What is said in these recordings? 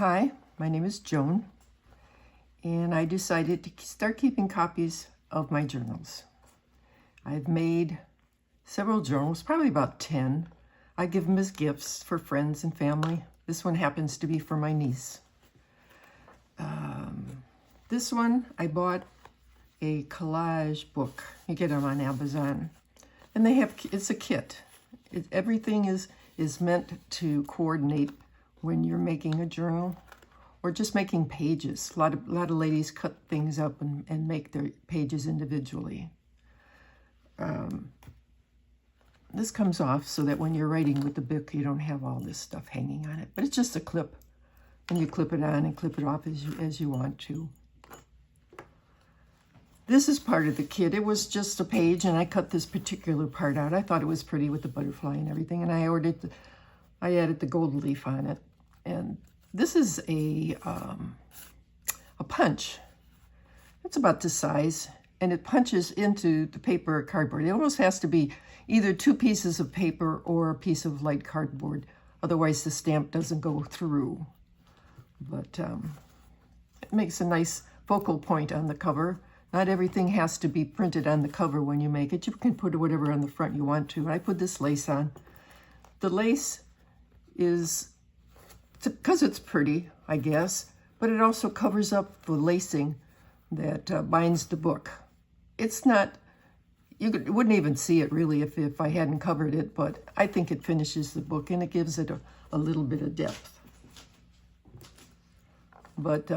Hi, my name is Joan, and I decided to start keeping copies of my journals. I've made several journals, probably about 10. I give them as gifts for friends and family. This one happens to be for my niece. This one, I bought a collage book. You get them on Amazon. And it's a kit. Everything is meant to coordinate when you're making a journal or just making pages. A lot of ladies cut things up and make their pages individually. This comes off so that when you're writing with the book, you don't have all this stuff hanging on it. But it's just a clip, and you clip it on and clip it off as you want to. This is part of the kit. It was just a page, and I cut this particular part out. I thought it was pretty with the butterfly and everything, and I added the gold leaf on it. And this is a punch. It's about this size, and it punches into the paper or cardboard. It almost has to be either 2 pieces of paper or a piece of light cardboard. Otherwise, the stamp doesn't go through. But it makes a nice focal point on the cover. Not everything has to be printed on the cover when you make it. You can put whatever on the front you want to. I put this lace on. The lace is, because it's pretty, I guess, but it also covers up the lacing that binds the book. It's not, wouldn't even see it really if I hadn't covered it, but I think it finishes the book and it gives it a little bit of depth. But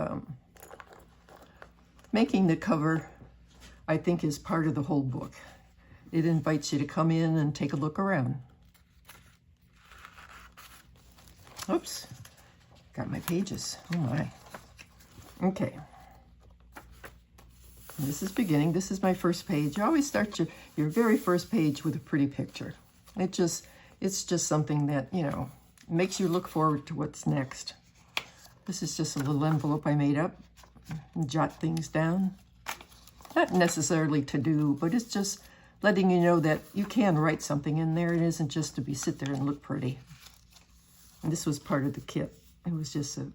making the cover, I think, is part of the whole book. It invites you to come in and take a look around. Oops, got my pages. Oh my. Okay. And this is beginning. This is my first page. You always start your very first page with a pretty picture. It's just something that, makes you look forward to what's next. This is just a little envelope I made up. Jot things down. Not necessarily to do, but it's just letting you know that you can write something in there. It isn't just to sit there and look pretty. And this was part of the kit. It was just a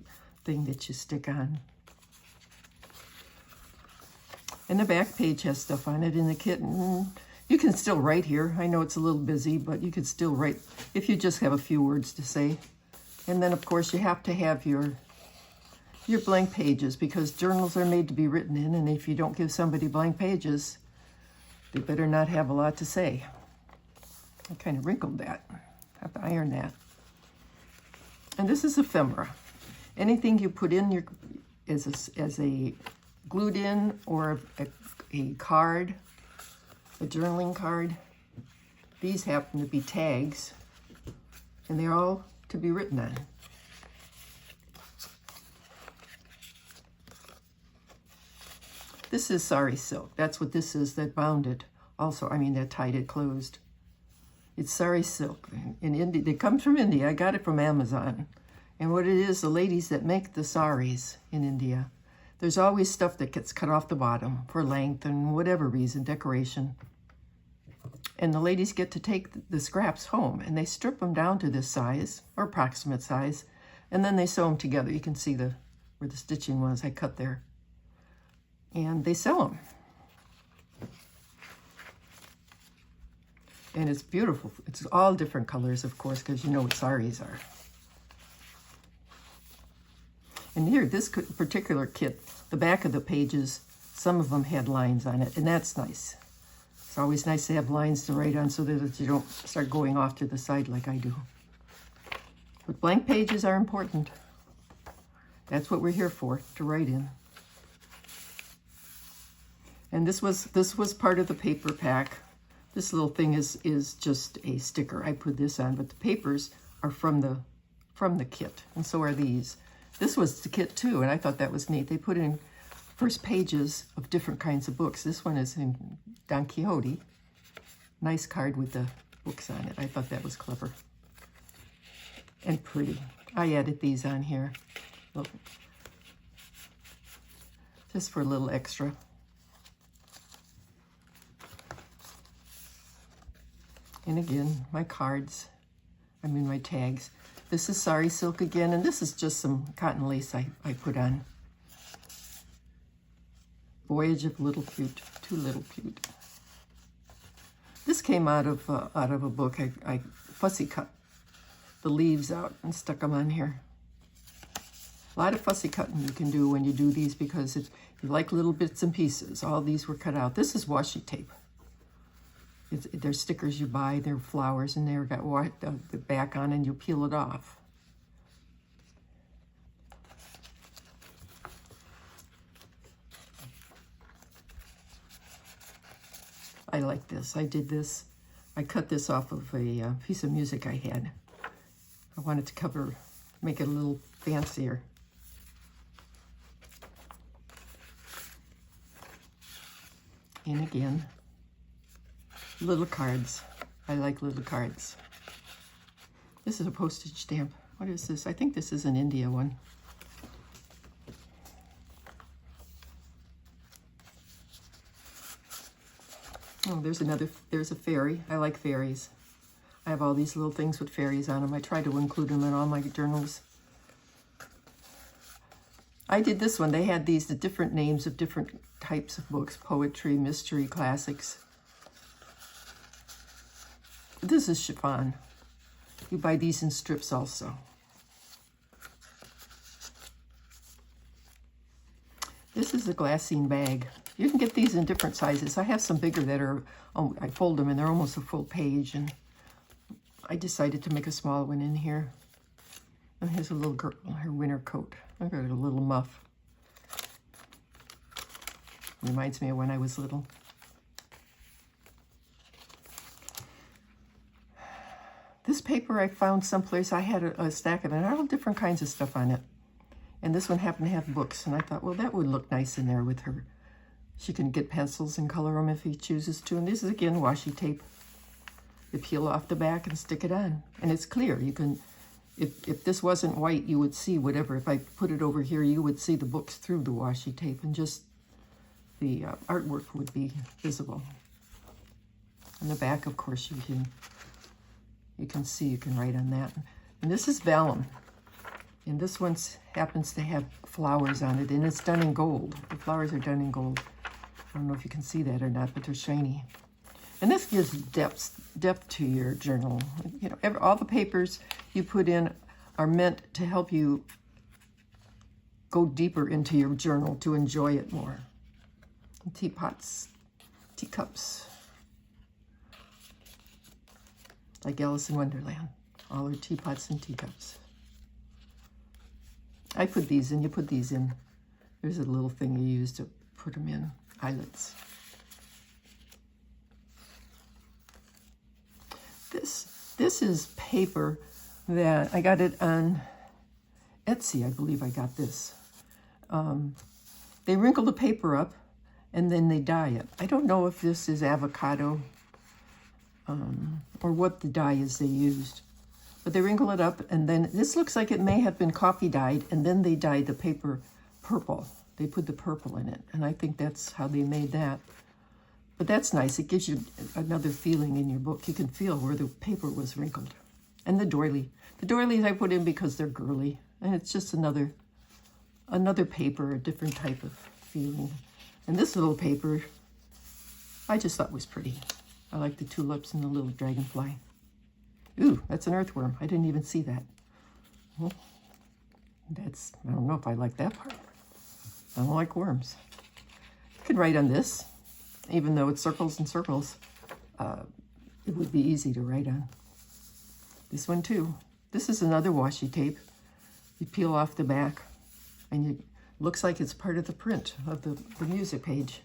thing that you stick on. And the back page has stuff on it in the kit. And you can still write here. I know it's a little busy, but you can still write if you just have a few words to say. And then, of course, you have to have your blank pages, because journals are made to be written in, and if you don't give somebody blank pages, they better not have a lot to say. I kind of wrinkled that. I have to iron that. And this is ephemera. Anything you put in as a glued in or a card, a journaling card, these happen to be tags, and they're all to be written on. This is sari silk. That's what this is that bound it. Also, that tied it closed. It's sari silk. In India, it comes from India. I got it from Amazon. And what it is, the ladies that make the saris in India, there's always stuff that gets cut off the bottom for length and whatever reason, decoration. And the ladies get to take the scraps home, and they strip them down to this size, or approximate size, and then they sew them together. You can see where the stitching was. I cut there. And they sell them. And it's beautiful. It's all different colors, of course, because you know what saris are. And here, this particular kit, the back of the pages, some of them had lines on it, and that's nice. It's always nice to have lines to write on so that you don't start going off to the side like I do. But blank pages are important. That's what we're here for, to write in. And this was part of the paper pack. This little thing is just a sticker. I put this on, but the papers are from the kit, and so are these. This was the kit too, and I thought that was neat. They put in first pages of different kinds of books. This one is in Don Quixote. Nice card with the books on it. I thought that was clever and pretty. I added these on here. Look. Just for a little extra. And again, my cards, my tags. This is Sari Silk again, and this is just some cotton lace I put on. Voyage of Little Cute, Too Little Cute. This came out of a book. I fussy cut the leaves out and stuck them on here. A lot of fussy cutting you can do when you do these, because if you like little bits and pieces, all these were cut out. This is washi tape. They're stickers you buy. They're flowers, and they've got the back on, and you peel it off. I like this. I did this. I cut this off of a piece of music I had. I wanted to make it a little fancier. And again, little cards. I like little cards. This is a postage stamp. What is this? I think this is an India one. Oh, there's a fairy. I like fairies. I have all these little things with fairies on them. I try to include them in all my journals. I did this one. They had the different names of different types of books: poetry, mystery, classics. This is chiffon. You buy these in strips also. This is a glassine bag. You can get these in different sizes. I have some bigger that are, I fold them and they're almost a full page, and I decided to make a small one in here. And here's a little girl, her winter coat. I got a little muff. Reminds me of when I was little. This paper I found someplace. I had a stack of it, and all different kinds of stuff on it. And this one happened to have books, and I thought, well, that would look nice in there with her. She can get pencils and color them if he chooses to. And this is, again, washi tape. You peel off the back and stick it on. And it's clear. You can, if this wasn't white, you would see whatever. If I put it over here, you would see the books through the washi tape, and just the artwork would be visible. On the back, of course, you can see, you can write on that. And this is vellum. And this one happens to have flowers on it, and it's done in gold. The flowers are done in gold. I don't know if you can see that or not, but they're shiny. And this gives depth to your journal. You know, all the papers you put in are meant to help you go deeper into your journal, to enjoy it more. Teapots, teacups, like Alice in Wonderland. All are teapots and teacups. I put these in, you put these in. There's a little thing you use to put them in, eyelets. This is paper that I got it on Etsy, I believe I got this. They wrinkle the paper up and then they dye it. I don't know if this is avocado or what the dye is they used. But they wrinkle it up, and then this looks like it may have been coffee dyed, and then they dyed the paper purple. They put the purple in it, and I think that's how they made that. But that's nice. It gives you another feeling in your book. You can feel where the paper was wrinkled. And the doily. The doilies I put in because they're girly, and it's just another paper, a different type of feeling. And this little paper, I just thought was pretty. I like the tulips and the little dragonfly. Ooh, that's an earthworm. I didn't even see that. Well, I don't know if I like that part. I don't like worms. You can write on this, even though it's circles and circles. It would be easy to write on. This one too. This is another washi tape. You peel off the back, and it looks like it's part of the print of the music page.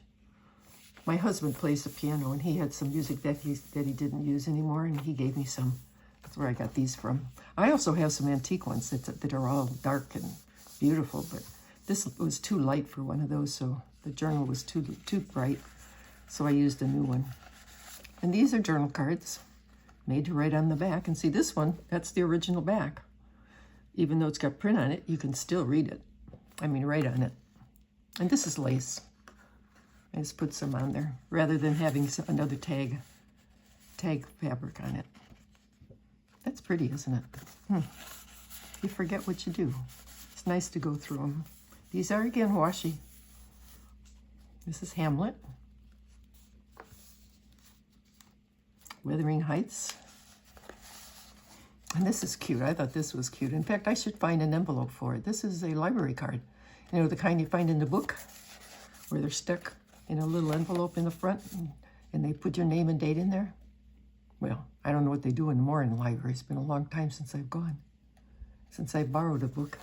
My husband plays the piano, and he had some music that he didn't use anymore, and he gave me some. That's where I got these from. I also have some antique ones that are all dark and beautiful, but this was too light for one of those, so the journal was too bright, so I used a new one. And these are journal cards made to write on the back. And see this one, that's the original back. Even though it's got print on it, you can still read it. I mean, write on it. And this is lace. I just put some on there rather than having another tag fabric on it. That's pretty, isn't it? you forget what you do. It's nice to go through them. These are, again, washi. This is Hamlet. Wuthering Heights. And this is cute. I thought this was cute. In fact, I should find an envelope for it. This is a library card. You know, the kind you find in the book, where they're stuck in a little envelope in the front, and they put your name and date in there. Well, I don't know what they do anymore in the library. It's been a long time since I've gone, since I borrowed a book.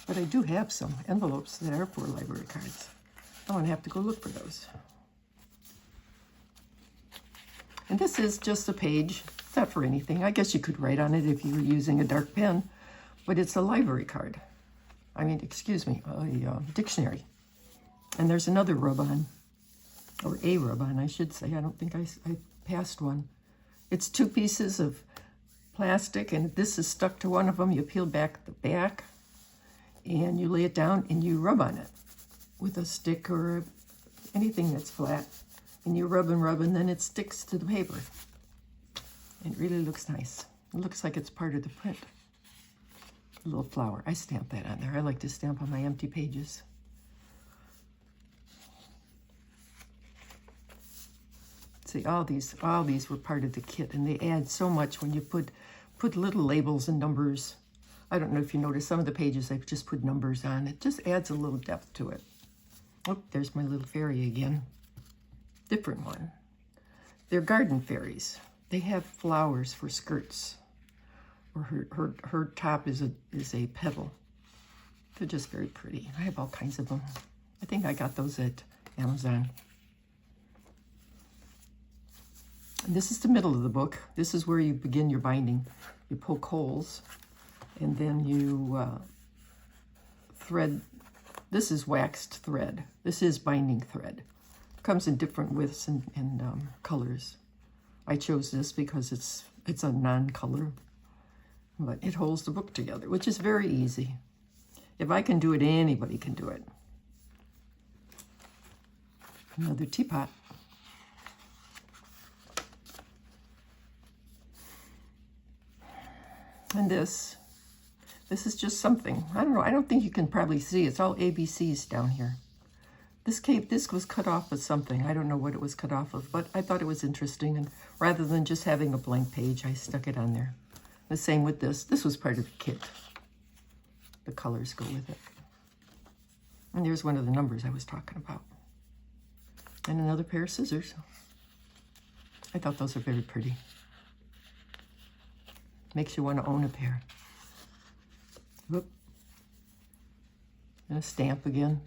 But I do have some envelopes that are for library cards. I'm going to have to go look for those. And this is just a page. It's not for anything. I guess you could write on it if you were using a dark pen, but it's a library card. I mean, excuse me, a dictionary. And there's another rub-on, or a rub-on, I should say. I don't think I passed one. It's 2 pieces of plastic, and this is stuck to one of them. You peel back the back, and you lay it down, and you rub on it with a stick or anything that's flat. And you rub, and then it sticks to the paper. It really looks nice. It looks like it's part of the print. A little flower. I stamp that on there. I like to stamp on my empty pages. See, all these were part of the kit, and they add so much when you put little labels and numbers. I don't know if you notice, some of the pages I've just put numbers on. It just adds a little depth to it. Oh, there's my little fairy again. Different one. They're garden fairies. They have flowers for skirts. Or her top is a petal. They're just very pretty. I have all kinds of them. I think I got those at Amazon. And this is the middle of the book. This is where you begin your binding. You poke holes, and then you thread. This is waxed thread. This is binding thread. Comes in different widths and colors. I chose this because it's a non-color, but it holds the book together, which is very easy. If I can do it, anybody can do it. Another teapot. And this is just something. I don't know. I don't think you can probably see. It's all ABCs down here. This was cut off with something. I don't know what it was cut off of, but I thought it was interesting. And rather than just having a blank page, I stuck it on there. The same with this. This was part of the kit. The colors go with it. And there's one of the numbers I was talking about. And another pair of scissors. I thought those are very pretty. Makes you want to own a pair. Whoop. And a stamp again.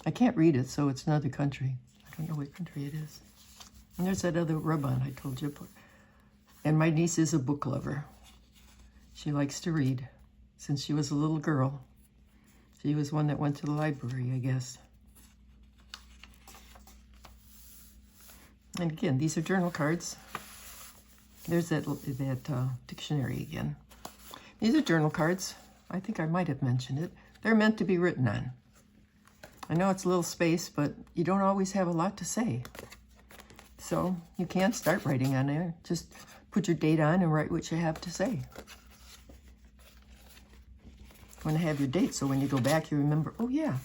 I can't read it, so it's another country. I don't know what country it is. And there's that other rub-on I told you about. And my niece is a book lover. She likes to read. Since she was a little girl, she was one that went to the library, I guess. And again, these are journal cards. There's that dictionary again. These are journal cards. I think I might have mentioned it. They're meant to be written on. I know it's a little space, but you don't always have a lot to say. So you can't start writing on there. Just put your date on and write what you have to say. You want to have your date, so when you go back, you remember, oh yeah,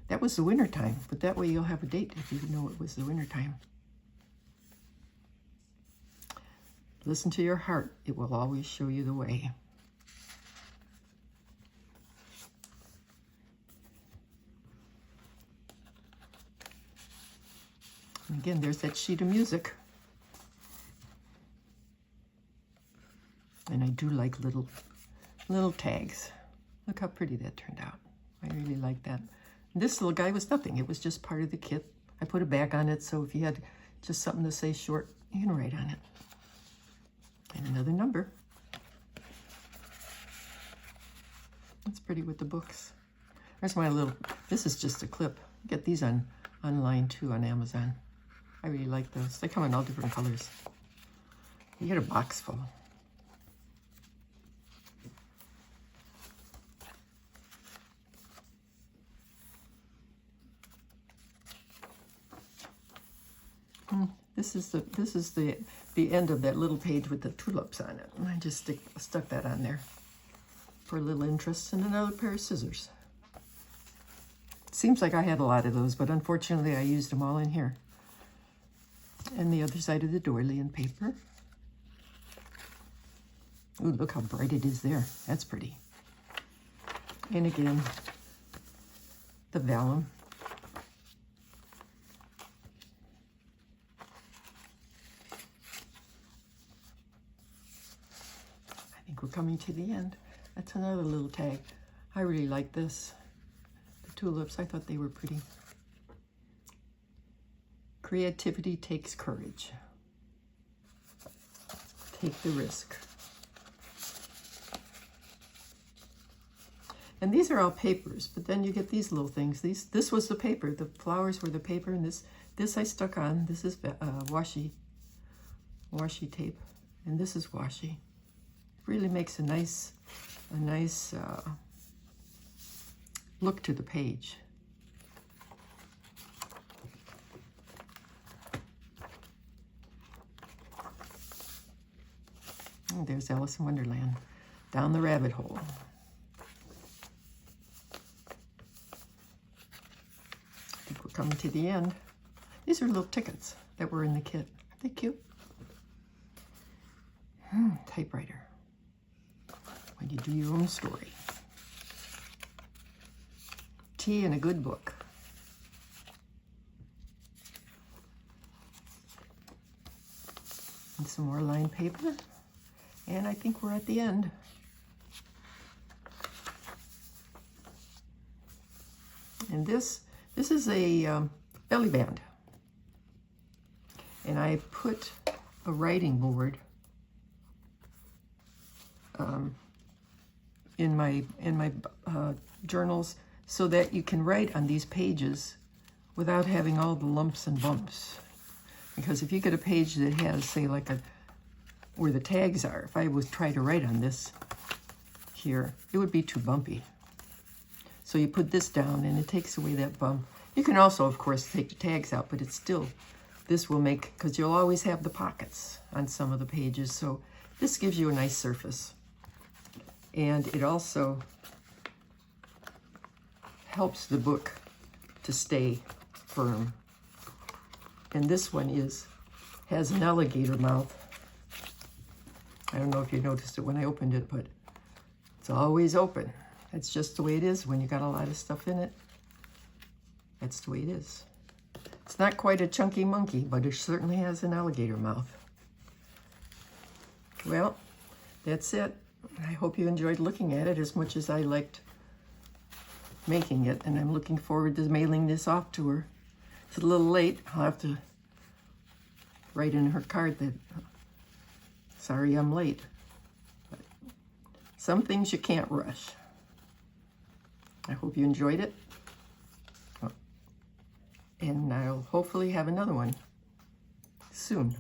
that was the winter time. But that way you'll have a date if you know it was the winter time. Listen to your heart. It will always show you the way. And again, there's that sheet of music. And I do like little tags. Look how pretty that turned out. I really like that. And this little guy was nothing. It was just part of the kit. I put a bag on it, so if you had just something to say short, you can write on it. And another number. That's pretty with the books. There's my little, this is just a clip. Get these online too on Amazon. I really like those. They come in all different colors. You get a box full. This is the end of that little page with the tulips on it. And I just stuck that on there for a little interest, and another pair of scissors. Seems like I had a lot of those, but unfortunately I used them all in here. And the other side of the doily in paper. Ooh, look how bright it is there. That's pretty. And again, the vellum. I think we're coming to the end. That's another little tag. I really like this. The tulips, I thought they were pretty. Creativity takes courage. Take the risk. And these are all papers, but then you get these little things. This was the paper. The flowers were the paper, and this I stuck on. This is washi tape, and this is washi. Really makes a nice look to the page. And there's Alice in Wonderland, down the rabbit hole. Coming to the end. These are little tickets that were in the kit. Aren't they cute? Typewriter. When you do your own story. Tea and a good book. And some more lined paper. And I think we're at the end. And this is a belly band, and I put a writing board in my journals so that you can write on these pages without having all the lumps and bumps. Because if you get a page that has, say, like where the tags are, if I would try to write on this here, it would be too bumpy. So you put this down and it takes away that bump. You can also, of course, take the tags out, but it's still, this will make, because you'll always have the pockets on some of the pages. So this gives you a nice surface. And it also helps the book to stay firm. And this one has an alligator mouth. I don't know if you noticed it when I opened it, but it's always open. That's just the way it is when you got a lot of stuff in it. That's the way it is. It's not quite a chunky monkey, but it certainly has an alligator mouth. Well, that's it. I hope you enjoyed looking at it as much as I liked making it, and I'm looking forward to mailing this off to her. It's a little late. I'll have to write in her card that, sorry I'm late. But some things you can't rush. I hope you enjoyed it. And I'll hopefully have another one soon.